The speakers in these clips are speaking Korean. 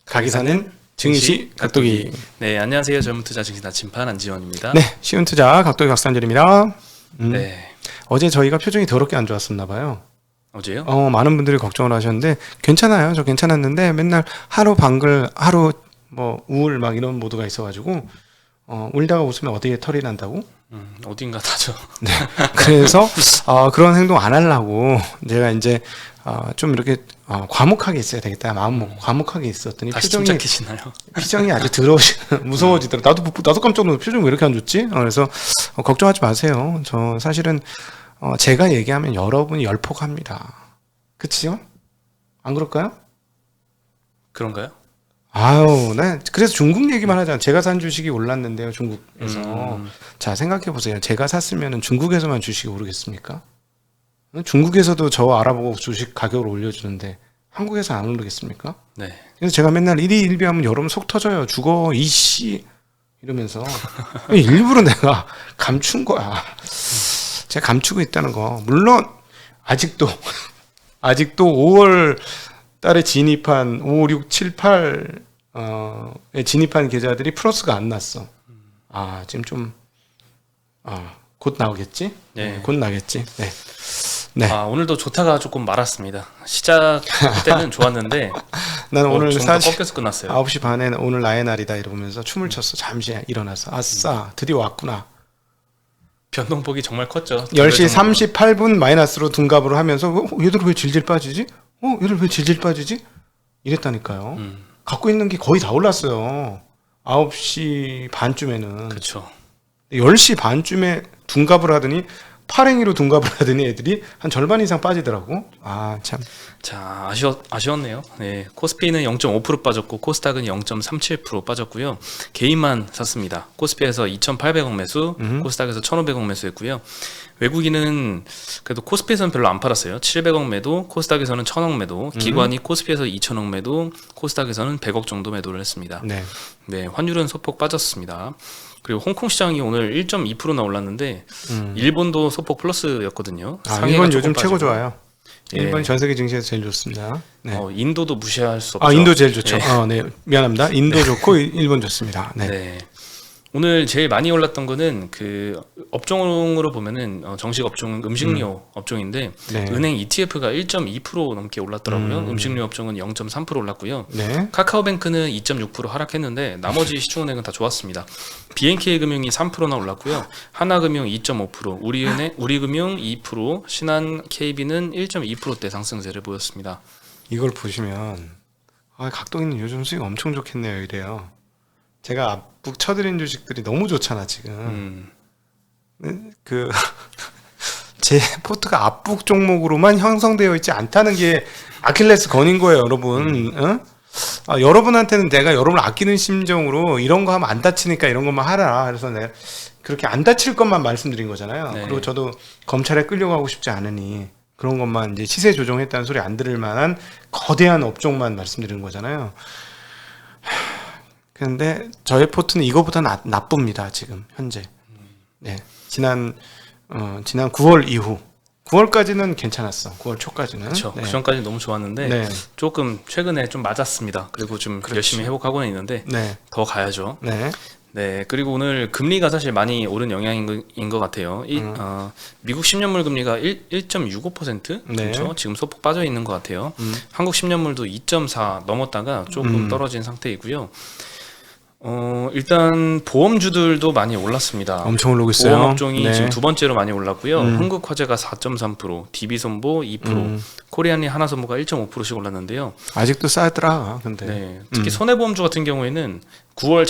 가기사는 증시 각도기. 네, 안녕하세요. 젊은 투자 증시 나침판 안지원입니다. 네, 쉬운 투자 각도기 박상철입니다. 네. 어제 저희가 표정이 더럽게 안 좋았었나 봐요. 어제요? 많은 분들이 걱정을 하셨는데 괜찮아요. 저 괜찮았는데 맨날 하루 방글, 하루 뭐 우울 막 이런 모드가 있어가지고 울다가 웃으면 어디에 털이 난다고? 어딘가 다죠. 네. 그래서 그런 행동 안 하려고 제가 이제 좀 이렇게 과묵하게 있어야 되겠다 마음 먹고 과묵하게 있었더니 다시 침착해지나요? 표정이 아주 무서워지더라. 나도 깜짝 놀랐어. 표정 왜 이렇게 안 좋지? 그래서 걱정하지 마세요. 저 사실은 제가 얘기하면 여러분이 열폭합니다. 그치요? 안 그럴까요? 그런가요? 아유, 네. 그래서 중국 얘기만 하잖아. 제가 산 주식이 올랐는데요, 중국에서. 자, 생각해 보세요. 제가 샀으면 중국에서만 주식이 오르겠습니까? 중국에서도 저 알아보고 주식 가격을 올려주는데 한국에서 안 오르겠습니까? 네. 그래서 제가 맨날 일희일비하면 여러분 속 터져요. 죽어 이씨 이러면서 일부러 내가 감춘 거야. 제가 감추고 있다는 거. 물론 아직도 5월 달에 진입한 5, 6, 7, 8에 진입한 계좌들이 플러스가 안 났어. 지금 좀 곧 나오겠지? 네. 곧 나겠지. 네. 네. 오늘도 좋다가 조금 말았습니다. 시작 때는 좋았는데 나는 오늘 사실 꺾여서 끝났어요. 9시 반에 오늘 나의 날이다 이러면서 춤을 췄어. 잠시 일어나서. 아싸, 드디어 왔구나. 변동폭이 정말 컸죠. 10시 38분 마이너스로 둔갑으로 하면서 얘들 왜 질질 빠지지? 얘들 왜 질질 빠지지? 이랬다니까요. 갖고 있는 게 거의 다 올랐어요. 9시 반쯤에는. 그렇죠. 10시 반쯤에 둔갑을 하더니 팔행이로 둔갑을 하더니 애들이 한 절반 이상 빠지더라고. 참. 자, 아쉬웠네요. 네, 코스피는 0.5% 빠졌고 코스닥은 0.37% 빠졌고요. 개인만 샀습니다. 코스피에서 2,800억 매수, 코스닥에서 1,500억 매수했고요. 외국인은 그래도 코스피에서는 별로 안 팔았어요. 700억 매도, 코스닥에서는 1,000억 매도, 기관이 코스피에서 2,000억 매도, 코스닥에서는 100억 정도 매도를 했습니다. 네, 환율은 소폭 빠졌습니다. 그리고 홍콩 시장이 오늘 1.2%나 올랐는데 일본도 소폭 플러스였거든요. 일본 요즘 최고 빠지고. 좋아요. 일본 전 세계 증시에서 제일 좋습니다. 네. 인도도 무시할 수 없죠. 인도 제일 좋죠. 네. 네. 미안합니다. 인도 좋고 일본 좋습니다. 네. 네. 오늘 제일 많이 올랐던 거는 그 업종으로 보면은 정식 업종은 음식료 업종인데 네. 은행 ETF가 1.2% 넘게 올랐더라고요. 음식료 업종은 0.3% 올랐고요. 네. 카카오뱅크는 2.6% 하락했는데 나머지 시중은행은 다 좋았습니다. BNK금융이 3%나 올랐고요. 하나금융 2.5%, 우리금융 2%, 신한KB는 1.2%대 상승세를 보였습니다. 이걸 보시면 각도기는 요즘 수익 엄청 좋겠네요. 이래요. 제가 앞북 쳐드린 주식들이 너무 좋잖아 지금. 제 포트가 앞북 종목으로만 형성되어 있지 않다는 게 아킬레스 건인 거예요, 여러분. 여러분한테는 내가 여러분을 아끼는 심정으로 이런 거 하면 안 다치니까 이런 것만 하라. 그래서 내가 그렇게 안 다칠 것만 말씀드린 거잖아요. 네. 그리고 저도 검찰에 끌려가고 싶지 않으니 그런 것만 이제 시세 조정했다는 소리 안 들을 만한 거대한 업종만 말씀드리는 거잖아요. 그런데 저의 포트는 이거보다 나쁩니다 지금 현재. 네, 지난 9월 이후 9월까지는 괜찮았어. 9월 초까지는. 그렇죠. 네. 그 전까지 너무 좋았는데 네. 조금 최근에 좀 맞았습니다. 그리고 좀 열심히 회복하고는 있는데 네. 더 가야죠. 네. 네, 그리고 오늘 금리가 사실 많이 오른 영향인 것 같아요. 미국 10년물 금리가 1.65%? 네. 그렇죠? 지금 소폭 빠져 있는 것 같아요. 한국 10년물도 2.4 넘었다가 조금 떨어진 상태이고요. 일단 보험주들도 많이 올랐습니다. 엄청 오르고 있어요. 보험 업종이 네. 지금 두 번째로 많이 올랐고요. 흥국화재가 4.3%, DB손보 2%, 코리안리 하나선보가 1.5%씩 올랐는데요. 아직도 싸더라. 근데. 네, 특히 손해보험주 같은 경우에는 9월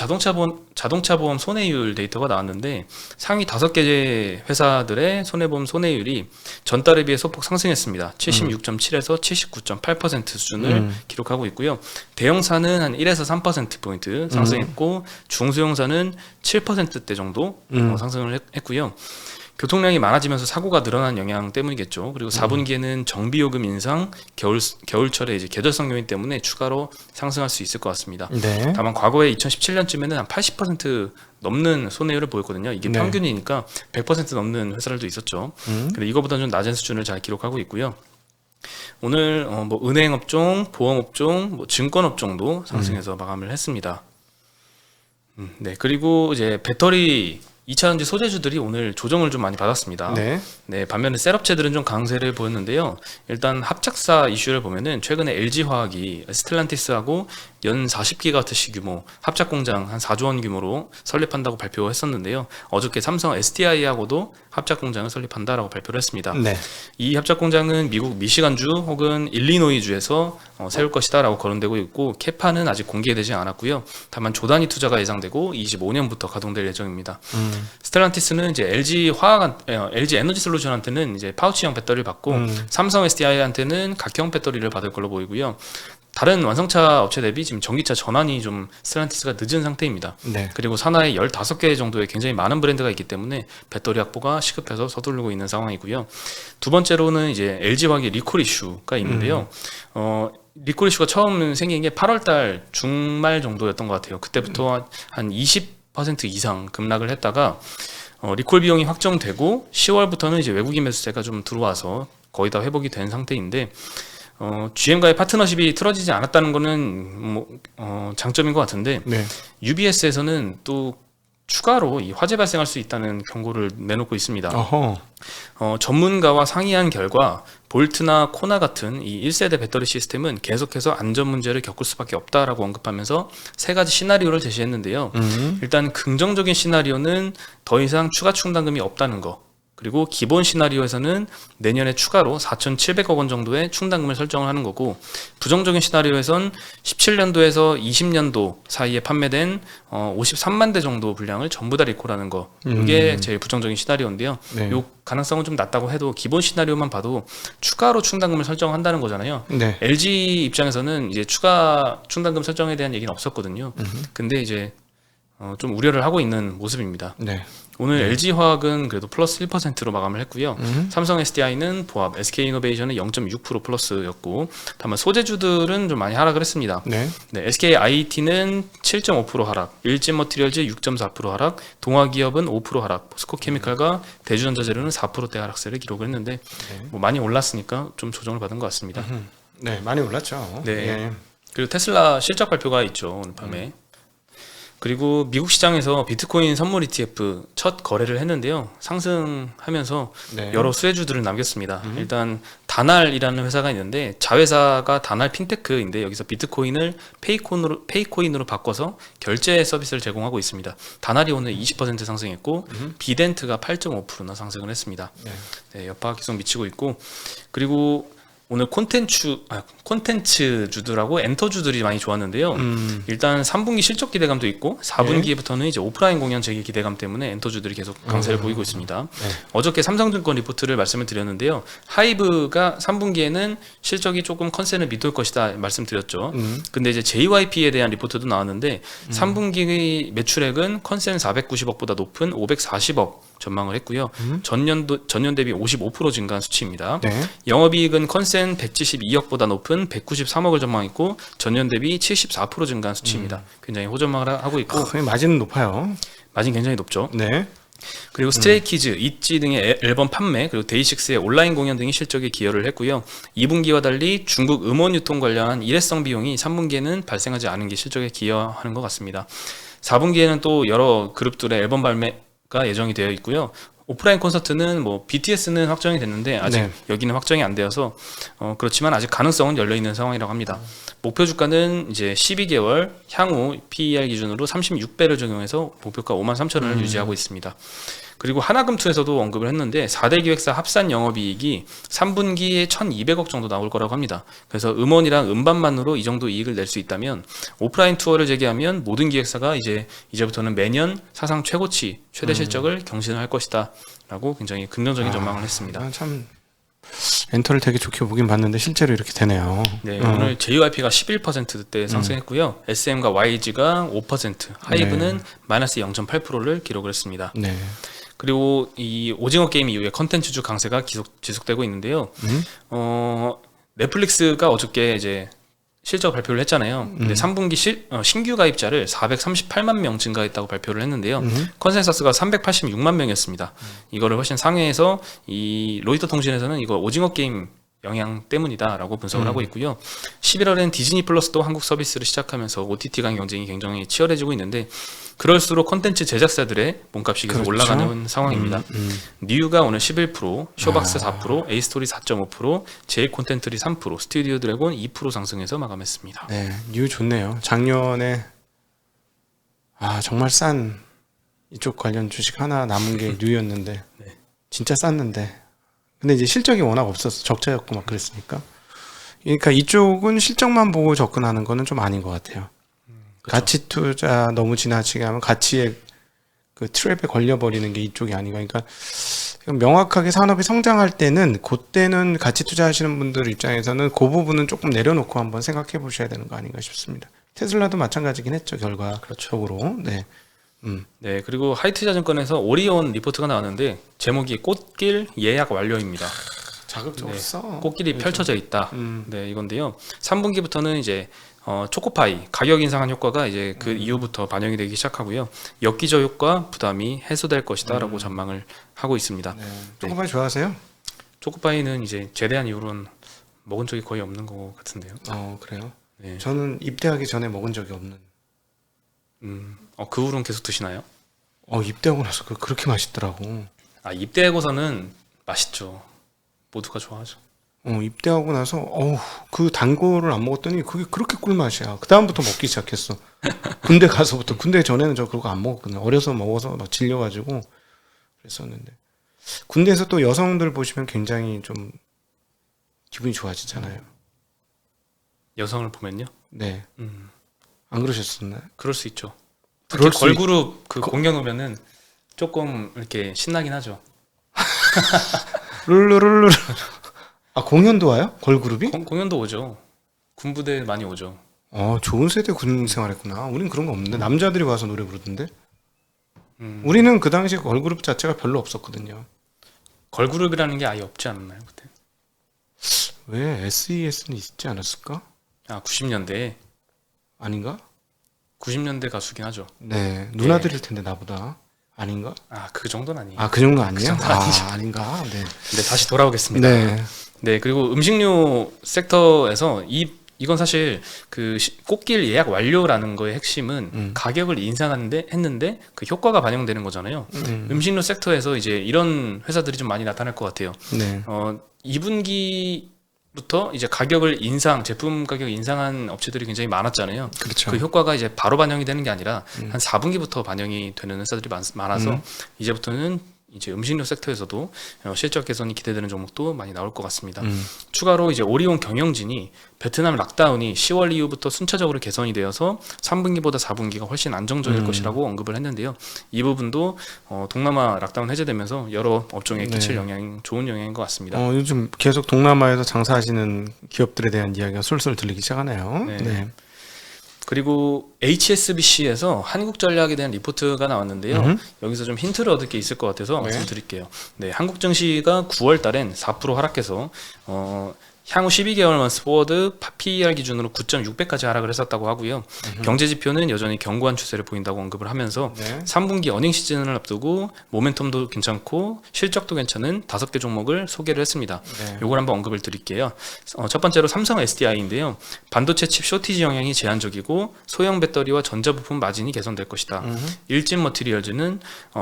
자동차보험 손해율 데이터가 나왔는데 상위 5개 회사들의 손해보험 손해율이 전달에 비해 소폭 상승했습니다. 76.7에서 79.8% 수준을 기록하고 있고요. 대형사는 한 1에서 3%포인트 상승했고 중소형사는 7%대 정도 상승을 했고요. 교통량이 많아지면서 사고가 늘어난 영향 때문이겠죠. 그리고 4분기에는 정비요금 인상, 겨울철에 이제 계절성 요인 때문에 추가로 상승할 수 있을 것 같습니다. 네. 다만 과거에 2017년쯤에는 한 80% 넘는 손해율을 보였거든요. 이게 네. 평균이니까 100% 넘는 회사들도 있었죠. 근데 이거보다는 좀 낮은 수준을 잘 기록하고 있고요. 오늘 뭐 은행업종, 보험업종, 뭐 증권업종도 상승해서 마감을 했습니다. 네, 그리고 이제 배터리 2차전지 소재주들이 오늘 조정을 좀 많이 받았습니다. 네. 네, 반면에 셀업체들은 좀 강세를 보였는데요. 일단 합작사 이슈를 보면은 최근에 LG화학이 스텔란티스하고 연 40기가와트시 규모 합작 공장 한 4조 원 규모로 설립한다고 발표했었는데요. 어저께 삼성 SDI하고도 합작 공장을 설립한다라고 발표를 했습니다. 네. 이 합작 공장은 미국 미시간주 혹은 일리노이주에서 세울 것이다라고 거론되고 있고 캐파는 아직 공개되지 않았고요. 다만 조단위 투자가 예상되고 25년부터 가동될 예정입니다. 스텔란티스는 이제 LG 에너지 솔루션한테는 이제 파우치형 배터리를 받고 삼성 SDI한테는 각형 배터리를 받을 걸로 보이고요. 다른 완성차 업체 대비 지금 전기차 전환이 좀 스텔란티스가 늦은 상태입니다. 네. 그리고 산하에 15개 정도의 굉장히 많은 브랜드가 있기 때문에 배터리 확보가 시급해서 서두르고 있는 상황이고요. 두 번째로는 이제 LG화학의 리콜 이슈가 있는데요. 리콜 이슈가 처음 생긴 게 8월달 중말 정도였던 것 같아요. 그때부터 한 20% 이상 급락을 했다가 리콜 비용이 확정되고 10월부터는 이제 외국인 매수세가 좀 들어와서 거의 다 회복이 된 상태인데 GM과의 파트너십이 틀어지지 않았다는 거는 장점인 것 같은데 네. UBS에서는 또 추가로 이 화재 발생할 수 있다는 경고를 내놓고 있습니다. 어허. 전문가와 상의한 결과 볼트나 코나 같은 이 1세대 배터리 시스템은 계속해서 안전 문제를 겪을 수밖에 없다라고 언급하면서 세 가지 시나리오를 제시했는데요. 일단 긍정적인 시나리오는 더 이상 추가 충당금이 없다는 거. 그리고 기본 시나리오에서는 내년에 추가로 4,700억 원 정도의 충당금을 설정을 하는 거고, 부정적인 시나리오에선 17년도에서 20년도 사이에 판매된 53만 대 정도 분량을 전부 다 리콜하는 거. 이게 제일 부정적인 시나리오인데요. 네. 요 가능성은 좀 낮다고 해도 기본 시나리오만 봐도 추가로 충당금을 설정한다는 거잖아요. 네. LG 입장에서는 이제 추가 충당금 설정에 대한 얘기는 없었거든요. 근데 이제 좀 우려를 하고 있는 모습입니다. 네. 오늘 LG화학은 그래도 플러스 1%로 마감을 했고요. 삼성 SDI는 보합, SK이노베이션은 0.6% 플러스였고, 다만 소재주들은 좀 많이 하락을 했습니다. 네. 네, SKIT는 7.5% 하락, 일진머티리얼즈 6.4% 하락, 동아기업은 5% 하락, 포스코케미칼과 대주전자재료는 4%대 하락세를 기록을 했는데 뭐 많이 올랐으니까 좀 조정을 받은 것 같습니다. 네, 많이 올랐죠. 네. 예. 그리고 테슬라 실적 발표가 있죠, 오늘 밤에. 그리고 미국 시장에서 비트코인 선물 ETF 첫 거래를 했는데요. 상승하면서 네. 여러 수혜주들을 남겼습니다. 일단 다날이라는 회사가 있는데 자회사가 다날 핀테크인데 여기서 비트코인을 페이코인으로 바꿔서 결제 서비스를 제공하고 있습니다. 다날이 오늘 20% 상승했고 비덴트가 8.5%나 상승을 했습니다. 네, 여파가 계속 미치고 있고, 그리고 오늘 콘텐츠주들하고 엔터주들이 많이 좋았는데요. 일단 3분기 실적 기대감도 있고 4분기부터는 이제 오프라인 공연 재개 기대감 때문에 엔터주들이 계속 강세를 보이고 있습니다. 네. 어저께 삼성증권 리포트를 말씀을 드렸는데요. 하이브가 3분기에는 실적이 조금 컨센을 밑돌 것이다 말씀드렸죠. 근데 이제 JYP에 대한 리포트도 나왔는데 3분기 매출액은 컨센 490억보다 높은 540억 전망을 했고요. 전년 대비 55% 증가한 수치입니다. 네. 영업이익은 컨센 172억보다 높은 193억을 전망했고 전년 대비 74% 증가한 수치입니다. 굉장히 호전망을 하고 있고 마진은 높아요. 마진 굉장히 높죠. 네. 그리고 스트레이키즈, 있지 등의 앨범 판매, 그리고 데이식스의 온라인 공연 등이 실적에 기여를 했고요. 2분기와 달리 중국 음원 유통 관련한 일회성 비용이 3분기에는 발생하지 않은 게 실적에 기여하는 것 같습니다. 4분기에는 또 여러 그룹들의 앨범 발매가 예정이 되어 있고요. 오프라인 콘서트는 뭐 BTS는 확정이 됐는데 아직 네. 여기는 여기는 확정이 안 되어서 그렇지만 아직 가능성은 열려 있는 상황이라고 합니다. 목표 주가는 이제 12개월 향후 PER 기준으로 36배를 적용해서 목표가 53,000원을 유지하고 있습니다. 그리고 하나금투에서도 언급을 했는데 4대 기획사 합산 영업이익이 3분기에 1,200억 정도 나올 거라고 합니다. 그래서 음원이랑 음반만으로 이 정도 이익을 낼 수 있다면 오프라인 투어를 재개하면 모든 기획사가 이제부터는 매년 사상 최고치 최대 실적을 경신을 할 것이다 라고 굉장히 긍정적인 전망을 했습니다. 참 엔터를 되게 좋게 보긴 봤는데 실제로 이렇게 되네요. 네, 오늘 JYP가 11%대 상승했고요. SM과 YG가 5%, 하이브는 마이너스 0.8%를 기록을 했습니다. 네. 그리고 이 오징어 게임 이후에 컨텐츠주 강세가 지속되고 있는데요. 넷플릭스가 어저께 이제 실적 발표를 했잖아요. 근데 3분기 신규 가입자를 438만 명 증가했다고 발표를 했는데요. 컨센서스가 386만 명이었습니다. 이거를 훨씬 상회해서 이 로이터 통신에서는 이거 오징어 게임 영향 때문이다라고 분석을 하고 있고요. 11월엔 디즈니 플러스도 한국 서비스를 시작하면서 OTT 간 경쟁이 굉장히 치열해지고 있는데 그럴수록 콘텐츠 제작사들의 몸값이 계속 그렇죠. 올라가는 상황입니다. 뉴가 오늘 11%, 쇼박스 4%, 에이스토리 4.5%, 제일 콘텐츠리 3%, 스튜디오 드래곤 2% 상승해서 마감했습니다. 네, 뉴 좋네요. 작년에 정말 싼 이쪽 관련 주식 하나 남은 게 뉴였는데 네. 진짜 쌌는데 근데 이제 실적이 워낙 없었어. 적자였고 막 그랬으니까. 그러니까 이쪽은 실적만 보고 접근하는 거는 좀 아닌 것 같아요. 가치 투자 너무 지나치게 하면 가치의 그 트랩에 걸려버리는 게 이쪽이 아닌가. 그러니까 명확하게 산업이 성장할 때는 그때는 가치 투자하시는 분들 입장에서는 그 부분은 조금 내려놓고 한번 생각해 보셔야 되는 거 아닌가 싶습니다. 테슬라도 마찬가지긴 했죠, 결과적으로. 네. 네, 그리고 하이투자증권에서 오리온 리포트가 나왔는데 제목이 꽃길 예약 완료입니다. 자극적이었어. 꽃길이 펼쳐져 있다. 네, 이건데요. 3분기부터는 이제 초코파이 가격 인상한 효과가 이제 그 이후부터 반영이 되기 시작하고요. 엽기적 효과 부담이 해소될 것이다라고 전망을 하고 있습니다. 네. 초코파이 좋아하세요? 초코파이는 이제 제대한 이후로는 먹은 적이 거의 없는 것 같은데요. 그래요? 네. 저는 입대하기 전에 먹은 적이 없는. 그 후로는 계속 드시나요? 입대하고 나서 그렇게 맛있더라고. 입대하고서는 맛있죠. 모두가 좋아하죠. 입대하고 나서 그 단 거를 안 먹었더니 그게 그렇게 꿀맛이야. 그 다음부터 먹기 시작했어. 군대 가서부터. 군대 전에는 저 그거 안 먹었거든요. 어려서 먹어서 막 질려가지고 그랬었는데 군대에서 또 여성들 보시면 굉장히 좀 기분이 좋아지잖아요. 여성을 보면요. 네. 안 그러셨었나요? 그럴 수 있죠. 그럴 특히 수 걸그룹 공연 오면은 조금 이렇게 신나긴 하죠. 룰루룰루. 공연도 와요? 걸그룹이? 공연도 오죠. 군부대 많이 오죠. 좋은 세대 군 생활했구나. 우린 그런 거 없는데 남자들이 와서 노래 부르던데. 우리는 그 당시 걸그룹 자체가 별로 없었거든요. 걸그룹이라는 게 아예 없지 않았나요 그때? 왜 SES는 있지 않았을까? 90년대에 아닌가? 90년대 가수긴 하죠. 네, 누나들일 텐데 나보다. 아닌가? 그 정도는 아니에요. 그 정도 아니에요? 정도는 아니죠. 아닌가? 네. 네, 다시 돌아오겠습니다. 네. 네, 그리고 음식료 섹터에서 이건 사실 그 꽃길 예약 완료라는 거의 핵심은 가격을 인상하는데 했는데 그 효과가 반영되는 거잖아요. 음식료 섹터에서 이제 이런 회사들이 좀 많이 나타날 것 같아요. 네. 2분기부터 이제 제품 가격 인상한 업체들이 굉장히 많았잖아요. 그렇죠. 그 효과가 이제 바로 반영이 되는 게 아니라 한 4분기부터 반영이 되는 회사들이 많아서 이제부터는 이제 음식료 섹터에서도 실적 개선이 기대되는 종목도 많이 나올 것 같습니다. 추가로 이제 오리온 경영진이 베트남 락다운이 10월 이후부터 순차적으로 개선이 되어서 3분기보다 4분기가 훨씬 안정적일 것이라고 언급을 했는데요. 이 부분도 동남아 락다운 해제되면서 여러 업종에 끼칠 좋은 영향인 것 같습니다. 요즘 계속 동남아에서 장사하시는 기업들에 대한 이야기가 솔솔 들리기 시작하네요. 네. 네. 그리고 HSBC에서 한국전략에 대한 리포트가 나왔는데요. 여기서 좀 힌트를 얻을 게 있을 것 같아서 말씀드릴게요. 네, 한국 증시가 9월 달엔 4% 하락해서 향후 12개월만 스포워드 PER 기준으로 9.6배까지 하락을 했었다고 하고요. 경제 지표는 여전히 견고한 추세를 보인다고 언급을 하면서 3분기 어닝 시즌을 앞두고 모멘텀도 괜찮고 실적도 괜찮은 5개 종목을 소개를 했습니다. 요걸 한번 언급을 드릴게요. 첫 번째로 삼성 SDI인데요. 반도체 칩 쇼티지 영향이 제한적이고 소형 배터리와 전자부품 마진이 개선될 것이다. 일진 머티리얼즈는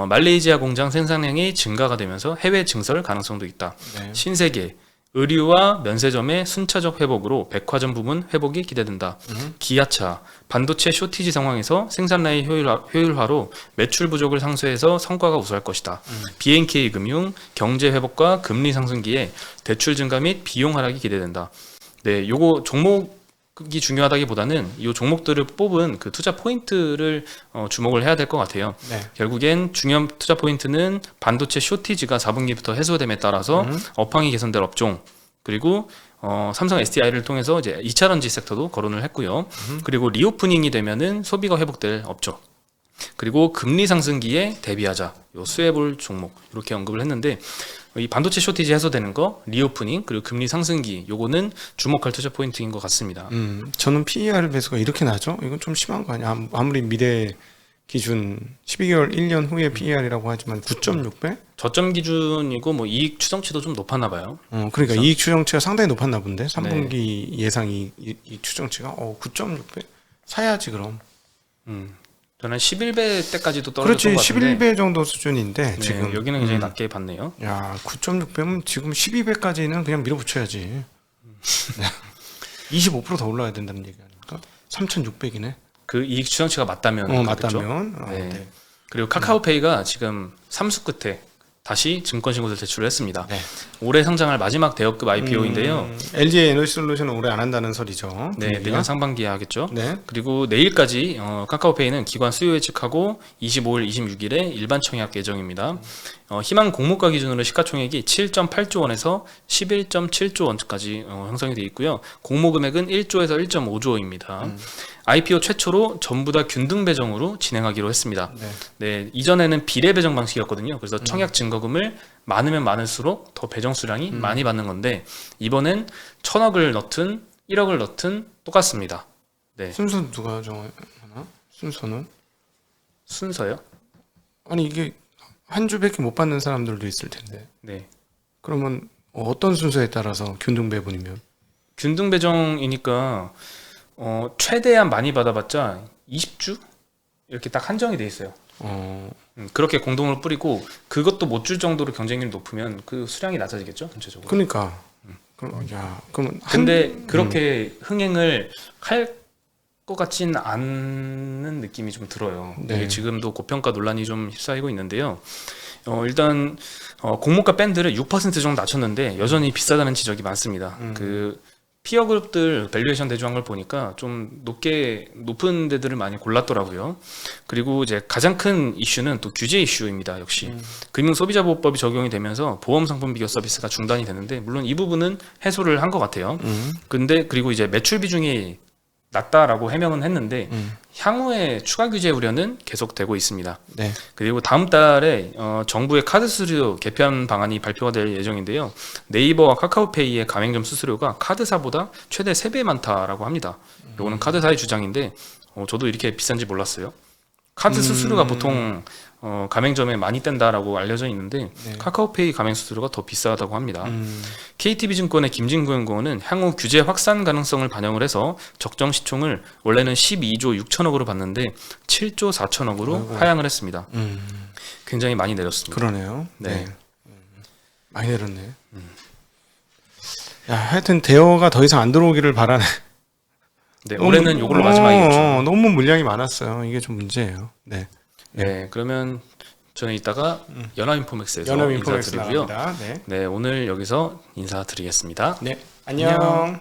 말레이시아 공장 생산량이 증가가 되면서 해외 증설 가능성도 있다. 신세계 의류와 면세점의 순차적 회복으로 백화점 부문 회복이 기대된다. 기아차, 반도체 쇼티지 상황에서 생산 라인 효율화로 매출 부족을 상쇄해서 성과가 우수할 것이다. BNK 금융, 경제 회복과 금리 상승기에 대출 증가 및 비용 하락이 기대된다. 네, 요거 종목이 중요하다기보다는 이 종목들을 뽑은 그 투자 포인트를 주목을 해야 될 것 같아요. 결국엔 중요한 투자 포인트는 반도체 쇼티지가 4분기부터 해소됨에 따라서 업황이 개선될 업종, 그리고 삼성 SDI를 통해서 이제 2차 전지 섹터도 거론을 했고요. 그리고 리오프닝이 되면은 소비가 회복될 업종, 그리고 금리 상승기에 대비하자, 요 수혜볼 종목 이렇게 언급을 했는데 이 반도체 쇼티지 해소되는 거, 리오프닝, 그리고 금리 상승기, 요거는 주목할 투자 포인트인 것 같습니다. 저는 PER 배수가 이렇게 나죠? 이건 좀 심한 거 아니야? 아무리 미래 기준 12개월 1년 후의 PER이라고 하지만 9.6배? 저점 기준이고 뭐 이익 추정치도 좀 높았나 봐요. 그러니까 그래서? 이익 추정치가 상당히 높았나 본데 3분기 예상 이익 추정치가 9.6배? 사야지 그럼. 저는 11배 때까지도 그렇지, 떨어졌던 것 같은데 11배 정도 수준인데 네, 지금 여기는 굉장히 낮게 봤네요. 야 9.6배면 지금 12배까지는 그냥 밀어붙여야지. 25%더 올라야 된다는 얘기 아닙니까? 3,600이네. 그 이익 추정치가 맞다면 그렇겠죠? 맞다면. 네. 네. 그리고 카카오페이가 지금 3수 끝에 다시 증권신고서를 제출을 했습니다. 네. 올해 상장할 마지막 대여급 IPO인데요. LG 에너지솔루션은 올해 안 한다는 소리죠. 네, 분위기가. 내년 상반기에 하겠죠. 네. 그리고 내일까지 카카오페이는 기관 수요 예측하고 25일, 26일에 일반 청약 예정입니다. 희망 공모가 기준으로 시가총액이 7.8조 원에서 11.7조 원까지 형성이 되어 있고요. 공모 금액은 1조에서 1.5조입니다. IPO 최초로 전부 다 균등 배정으로 진행하기로 했습니다. 네. 네, 이전에는 비례 배정 방식이었거든요. 그래서 청약 증거금을 많으면 많을수록 더 배정 수량이 많이 받는 건데 이번엔 1,000억을 넣든 1억을 넣든 똑같습니다. 네, 순서 누가 정하나? 순서는? 순서요? 아니 이게 한 주밖에 못 받는 사람들도 있을 텐데. 네, 그러면 어떤 순서에 따라서 균등 배분이면? 균등 배정이니까 최대한 많이 받아봤자 20주 이렇게 딱 한정이 돼 있어요. 그렇게 공동을 뿌리고 그것도 못 줄 정도로 경쟁률이 높으면 그 수량이 낮아지겠죠, 전체적으로. 그러니까. 그러면 근데 그렇게 흥행을 할 것 같진 않는 느낌이 좀 들어요. 네. 이게 지금도 고평가 논란이 좀 휩싸이고 있는데요. 일단 공모가 밴드를 6% 정도 낮췄는데 여전히 비싸다는 지적이 많습니다. 그 피어 그룹들 밸류에이션 대조한 걸 보니까 좀 높은 데들을 많이 골랐더라고요. 그리고 이제 가장 큰 이슈는 또 규제 이슈입니다. 역시 금융소비자보호법이 적용이 되면서 보험 상품 비교 서비스가 중단이 되는데 물론 이 부분은 해소를 한 것 같아요. 근데 그리고 이제 매출 비중이 낮다라고 해명은 했는데 향후에 추가 규제 우려는 계속되고 있습니다. 네. 그리고 다음 달에 정부의 카드 수수료 개편 방안이 발표가 될 예정인데요. 네이버와 카카오페이의 가맹점 수수료가 카드사보다 최대 3배 많다라고 합니다. 이거는 카드사의 주장인데 저도 이렇게 비싼지 몰랐어요. 카드 수수료가 보통 가맹점에 많이 뗀다라고 알려져 있는데 네. 카카오페이 가맹 수수료가 더 비싸다고 합니다. KT비증권의 김진구 연구원은 향후 규제 확산 가능성을 반영을 해서 적정 시총을 원래는 12조 6천억으로 봤는데 7조 4천억으로 아이고. 하향을 했습니다. 굉장히 많이 내렸습니다. 그러네요. 네. 많이 내렸네. 야, 하여튼 대여가 더 이상 안 들어오기를 바라네. 네, 올해는 이걸로 마지막이겠죠. 너무 물량이 많았어요. 이게 좀 문제예요. 네. 네, 그러면 저는 이따가 연합인포맥스에서 연합인포맥스 인사드리고요. 나갑니다. 네. 네, 오늘 여기서 인사드리겠습니다. 네. 안녕.